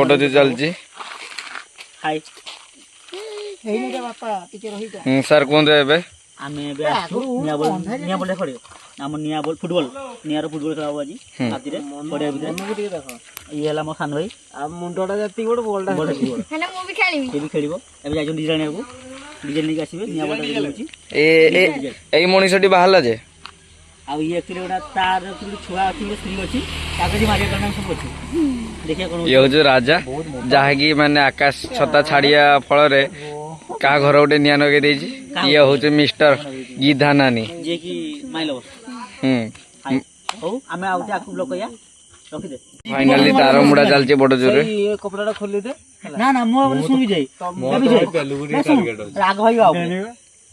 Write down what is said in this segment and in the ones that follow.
बड़ोजी चलती सर कहते फुटबॉल नियार फुटबॉल खेला आज राति पड़िया ये मो सान भाई मुंडा जाती गोटे बॉलटा खेल डिजाइन डिजाइन नहीं आसवे निया बॉल ए मनीषटी बाहर जे आ ये एक्चुअली गोटा तार छुआ अच्छी स्त्री अच्छी ताकि मारिया करना सब अच्छी देखिए कोन ये हो राजा जहा कि माने आकाश छता छाड़िया फल रे का घर गोटे निया नगे देजी ये होचे मिस्टर गीधा नानी जे कि माइलो हो हमें आउते आकु ब्लॉक या रखि दे फाइनली तार मुड़ा चलचे बड़ जोरे ये कपड़ाटा खोली दे ना ना मो सुबि जाई राग भाई आउ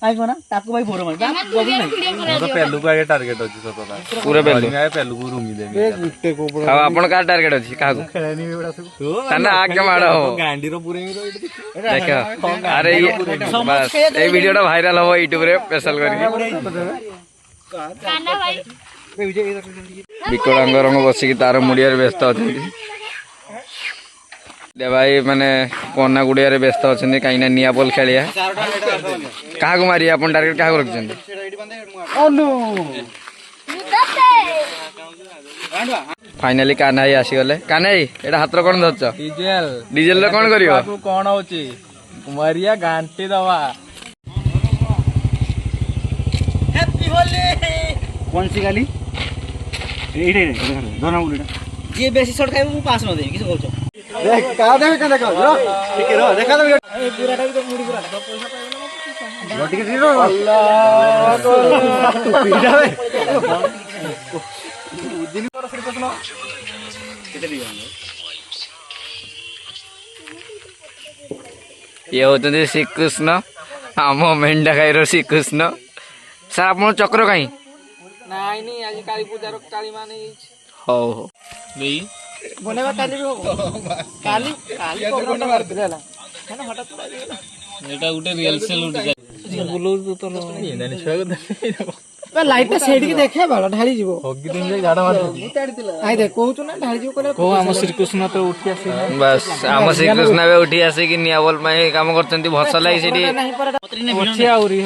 आई कोना ताकू भाई बोरो मार तो पेलू का ये टारगेट अछि सतला पूरा पेलू आए पेलू को रूमी दे ए गुट्टे कोपड़ा अब अपन का टारगेट अछि का को खेलानी बेडा सब तना आके माडो हो गांडी रो पूरे में देखो अरे ये बस ए वीडियोटा वायरल हो YouTube रे स्पेशल करी काना भाई विकलांग रंग बसी की तार मुड़िया व्यस्त अछि दे भाई माने कोना गुड़िया व्यस्त अच्छा कहीं निया बॉल खेलिया क्या मारी अपन टार्गेट क्या रखिए फाइनाली कान्हा भाई आसीगले कान्हा भाई एटा हाथ कौन धरच डीजेल कौन कर कौन होची मारिया घांटी दवा हैप्पी होली कौन सी गाली एडे दोना बुलीटा जे बेसी शॉट खाइबो मु पास न दे किछ कहछो देख का देबे का देखो ठीक रो देखा दे ए पूराटा भी तो मुड़ी पूराटा पैसा पाइबो ठीक है रो अल्लाह तो पीड़ा बे दिन कर सिर कसनो केते दियो ये होते श्री कृष्ण आम मेंढा खाई श्री कृष्ण सर आप चक्र कहीं नाई नहीं आज काली पूजा रो काली माने हो हो नहीं बनेवा काली रो काली काली प्रोग्राम मार देला है ना हटा एटा गुटे रियल सेल उठ जाय बोलो तो नानी छुआ को बे लाइट सेड की देखे बाला ढाली जीवो होगी दिन जे गाडा मार आइ दे कहू ना ढाली जीवो कोले को हम श्री कृष्ण तो उठी आसी बस हम श्री कृष्ण बे उठी आसी कि निया बोल में काम करचंती भसला सेठी अच्छी आउरी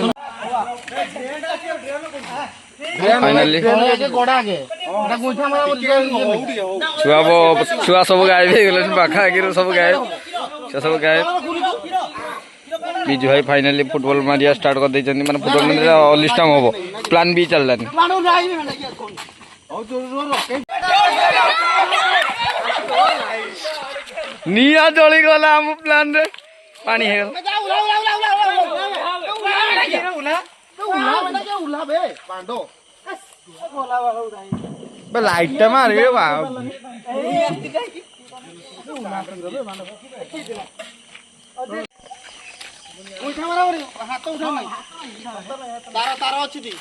फाइनली छुआ सब गायब हो गए पाखा आगे सब गायब से सब गायब बीजू भाई फाइनली फुटबॉल मारिया स्टार्ट कर देछन माने फुटबॉल में ऑल स्टाम होबो प्लान बी चललानी निया जळी गला हम प्लान रे पानी हे बे लाइट मार रे बा उठा मारा हाथ उठा तारा तारा अछि दी